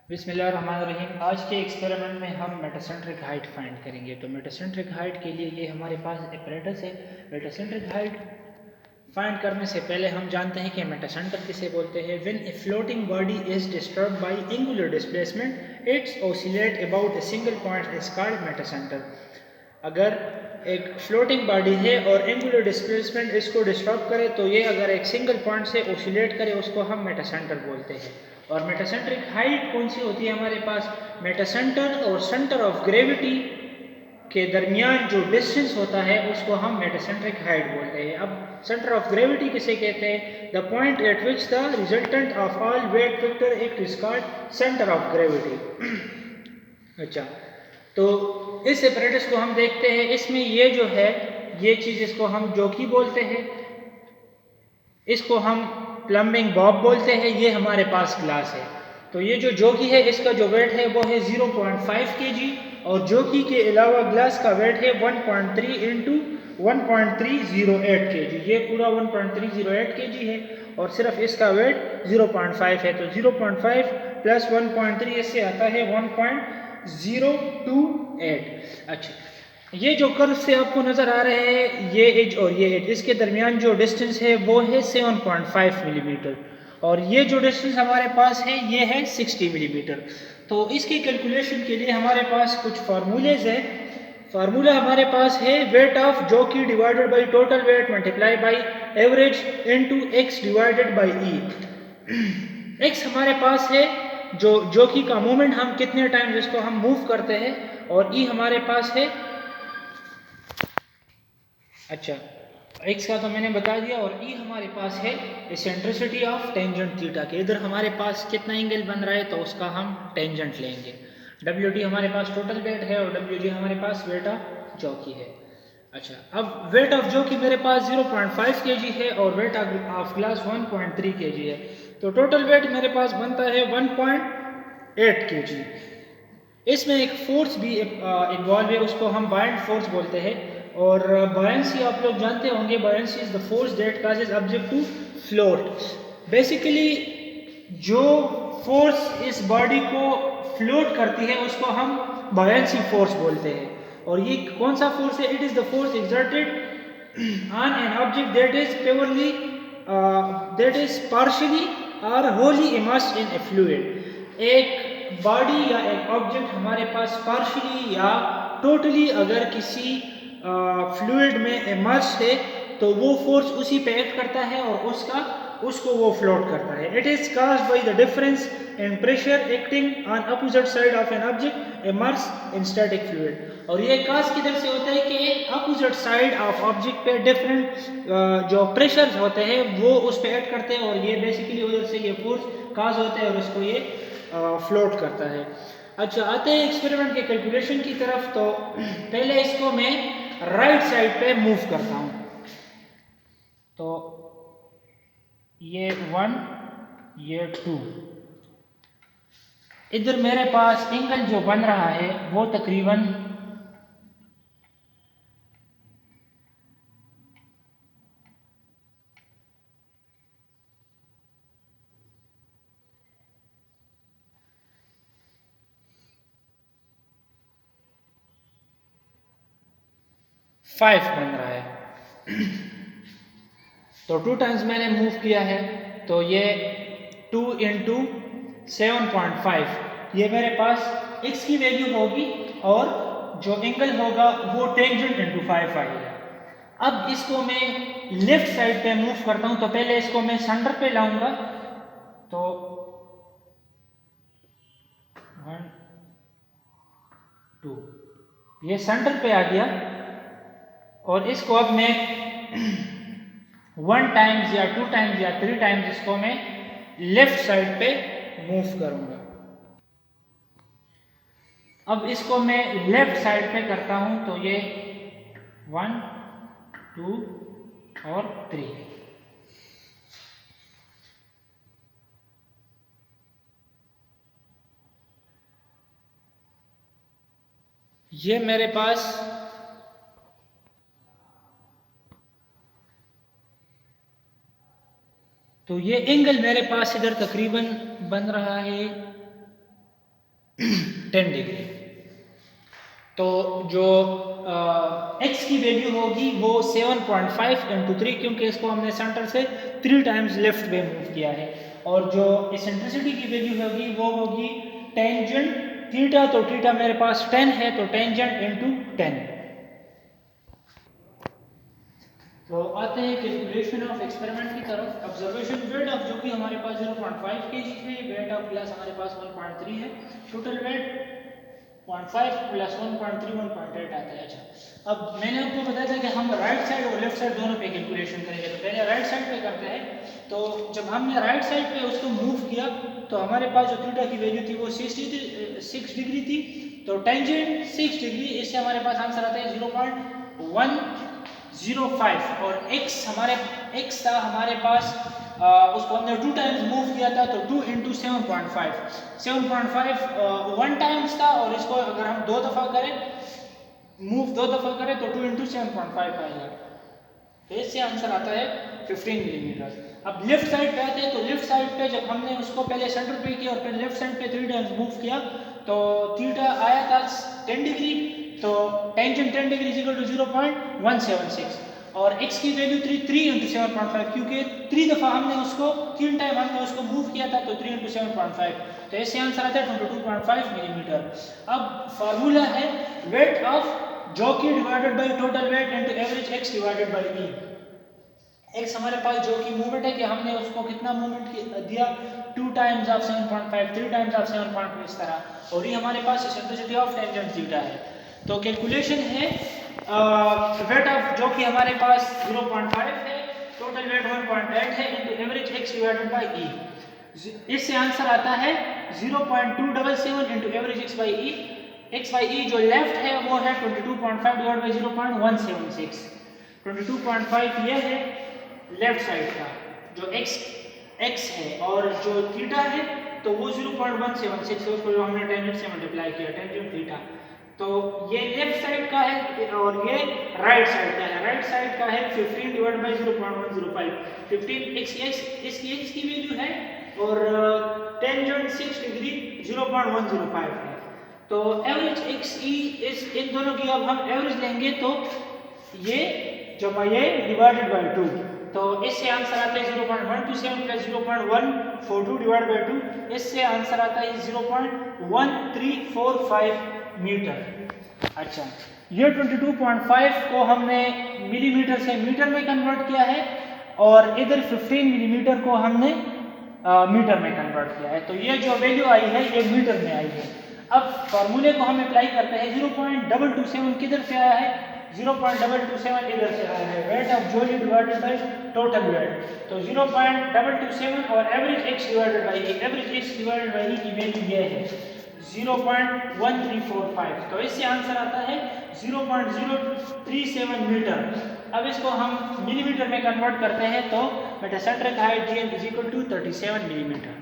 बिस्मिल्लाहिर्रहमानिर्रहीम। आज के एक्सपेरिमेंट में हम मेटासेंट्रिक हाइट फाइंड करेंगे। तो मेटासेंट्रिक हाइट के लिए ये हमारे पास एपरेटस है। मेटासेंट्रिक हाइट फाइंड करने से पहले हम जानते हैं कि मेटासेंटर किसे बोलते हैं। When a floating body is disturbed by angular displacement its oscillate about a single point is called metacentre. अगर एक फ्लोटिंग बॉडी है और एंगुलर डिस्प्लेसमेंट इसको डिस्टर्ब करे तो ये अगर एक सिंगल पॉइंट से ऑसिलेट करे उसको हम मेटासेंटर बोलते हैं। और मेटासेंट्रिक हाइट कौन सी होती है हमारे पास? मेटासेंटर और सेंटर ऑफ ग्रेविटी के दरमियान जो डिस्टेंस होता है उसको हम मेटासेंट्रिक हाइट बोलते हैं। अब सेंटर ऑफ ग्रेविटी किसे कहते हैं? The point eight which the resultant of all weight vector it is called centre of gravity. अच्छा, तो इस एपरेटस को हम देखते हैं। इसमें ये जो है ये चीज़ इसको हम जॉकी बोलते हैं, इसको हम प्लम्बिंग बॉब बोलते हैं। ये हमारे पास ग्लास है। तो ये जो जॉकी है इसका जो वेट है वो है 0.5 kg और जॉकी के अलावा ग्लास का वेट है 1.3 इंटू 1.308 kg। ये पूरा 1.308 kg है और सिर्फ इसका वेट 0.5 है। तो 0.5 प्लस 1.3 इससे आता है 1.028। अच्छा, ये जो कर्व से आपको नजर आ रहे हैं ये एज और ये एज, इसके दरमियान जो डिस्टेंस है वो है 7.5 मिलीमीटर और ये जो डिस्टेंस हमारे पास है ये है 60 मिलीमीटर। तो इसकी कैलकुलेशन के लिए हमारे पास कुछ फार्मूलेज है। फार्मूला हमारे पास है weight of jockey divided by total weight multiply by average into x divided by E. X हमारे पास है जो जॉकी का मूवमेंट, हम कितने टाइम इसको हम मूव करते हैं, और ई हमारे पास है, अच्छा x का तो मैंने बता दिया, और e हमारे पास है एसेंट्रिसिटी ऑफ टेंजेंट थीटा के। इधर हमारे पास कितना एंगल बन रहा है तो उसका हम टेंजेंट लेंगे। wd हमारे पास टोटल वेट है और wg हमारे पास वेट ऑफ जॉकी है। अच्छा, अब वेट ऑफ जॉकी मेरे पास 0.5 kg है और वेट ऑफ ग्लास 1.3 kg है। तो टोटल वेट मेरे पास बनता है 1.8 kg। इसमें एक फोर्स भी इन्वॉल्व है, उसको हम बायंट फोर्स बोलते हैं। और बायंसी आप लोग जानते होंगे, buoyancy is the force that causes object to float. Basically जो फोर्स इस बॉडी को फ्लोट करती है उसको हम बायंसी फोर्स बोलते हैं। और ये कौन सा फोर्स है? It is the force exerted on an object that is purely that is partially और wholly immersed in a fluid. एक बॉडी या एक ऑब्जेक्ट हमारे पास पार्शियली या टोटली अगर किसी फ्लूइड में इमर्स है तो वो फोर्स उसी पे एक्ट करता है और उसको वो फ्लोट करता है। It is caused by the difference in pressure acting on opposite side of an object immerse in static fluid. और ये काज किधर से होता है कि एक अपोजिट साइड ऑफ ऑब्जेक्ट पे डिफरेंट जो प्रेशर होते हैं वो उस पे एक्ट करते हैं और ये बेसिकली उधर से ये फोर्स काज होता है और उसको ये फ्लोट करता है। अच्छा, आते हैं एक्सपेरिमेंट के कैलकुलेशन की तरफ। तो पहले इसको मैं राइट साइड पे मूव करता हूं। तो ये 1, ये 2, इधर मेरे पास एंगल जो बन रहा है वो तकरीबन 5 बन रहा है। तो 2 टाइम्स मैंने मूव किया है तो ये 2 इंटू 7.5 ये मेरे पास x की वैल्यू होगी और जो एंगल होगा वो टेंजेंट इंटू 5 आएगा। अब इसको मैं लेफ्ट साइड पे मूव करता हूं। तो पहले इसको मैं सेंटर पे लाऊंगा। तो 1, 2 ये सेंटर पे आ गया और इसको अब मैं 1 टाइम्स या 2 टाइम्स या 3 टाइम्स इसको मैं लेफ्ट साइड पे मूव करूंगा। अब इसको मैं लेफ्ट साइड पे करता हूं तो ये 1, 2 और 3। ये मेरे पास तो ये एंगल मेरे पास इधर तकरीबन बन रहा है 10 डिग्री। तो जो x की वैल्यू होगी वो 7.5 इंटू 3, क्योंकि इसको हमने सेंटर से 3 टाइम्स लेफ्ट में मूव किया है। और जो एसेंट्रिसिटी की वैल्यू होगी वो होगी टेंजेंट थीटा, तो थीटा मेरे पास 10 है, तो टेंजेंट इंटू 10। तो आते हैं कैलकुलेशन ऑफ एक्सपेरिमेंट की तरफ। ऑब्जर्वेशन वेट ऑफ जो कि हमारे पास 0.5 kg है, वेट ऑफ प्लस हमारे पास 1.3 है, टोटल वेट 0.5 प्लस 1.3 1.8 आता है। अच्छा, अब मैंने आपको बताया था कि हम राइट साइड और लेफ्ट साइड दोनों पे कैलकुलेशन करेंगे। तो पहले राइट साइड पे करते हैं। तो जब हमने राइट साइड पे उसको मूव किया तो हमारे पास जो थीटा की वैल्यू थी वो 6 डिग्री थी, तो टेंजेंट 6 डिग्री, इससे हमारे पास आंसर आता है 0.105। और x था हमारे पास, उसको हमने 2 टाइम्स मूव किया था, तो 2 इंटू 7.5 1 टाइम्स था, और इसको अगर हम 2 दफ़ा करें, मूव 2 दफ़ा करें तो 2 इंटू 7.5 आएगा। तो इससे आंसर आता है 15 मिलीमीटर। अब लेफ्ट साइड पे आते हैं। तो लेफ्ट साइड पे जब हमने उसको पहले सेंटर पे किया और फिर लेफ्ट साइड पे 3 टाइम्स मूव किया तो थीटा आया था 10 डिग्री, तो tangent 10 degree is equal to 0.176। और x की वैल्यू 3 इंटू 7.5, क्योंकि 3 दफ़ा हमने उसको 3 टाइम हमने उसको मूव किया था, तो 3 इंटू 7.5, तो इससे आंसर आता है 22.5 मिलीमीटर। अब फार्मूला है weight of jockey divided by total weight into average x divided by e। x हमारे पास जो कि मूवमेंट है कि हमने उसको कितना मूवमेंट दिया, 2 टाइम्स ऑफ 7.5, 3 टाइम्स ऑफ 7.5 इस तरह, और ये हमारे पास एसेंट्रिसिटी ऑफ टेंजेंट थीटा है। तो कैलकुलेशन है वेट ऑफ जो कि हमारे पास 0.5 है, टोटल वेट 1.8 है, into average x divided by e। इससे आंसर आता है 0.277 into average x by e जो लेफ्ट है वो है 22.5 डिवाइडेड बाय 0.176। 22.5 ये है लेफ्ट साइड का जो x है, और जो थीटा है तो वो 0.176 है, उसको जो हमने टेंजेंट से मल्टीप्लाई किया, टेंजेंट थीटा। तो ये लेफ्ट साइड का है और ये राइट साइड का है। राइट साइड का है 15 डिवाइडेड बाय 0.105। 15 इसकी x की वैल्यू है और टेंजेंट 6 डिग्री 0.105 है। तो एवरेज x e इस इन दोनों की अब हम एवरेज लेंगे तो ये जमा ये डिवाइडेड बाय 2, तो इससे आंसर आता है 0.127 प्लस 0.142 डिवाइड बाय 2, इससे आंसर आता है 0.1345 मीटर। अच्छा, ये 22.5 को हमने मिलीमीटर से मीटर में कन्वर्ट किया है और इधर 15 मिलीमीटर को हमने मीटर में कन्वर्ट किया है। तो ये जो वैल्यू आई है ये मीटर में आई है। अब फॉर्मूले को हम अप्लाई करते हैं। 0.227 किधर से आया है, 0.227 इधर से आया है, weight of jolly divided by total weight. तो 0.227 और average x divided by e, average x divided by e की वैल्यू ये है 0.1345। तो इससे आंसर आता है 0.037 मीटर। अब इसको हम मिलीमीटर में कन्वर्ट करते हैं तो मेटा सेंटर का height gm is equal to 37 millimetre.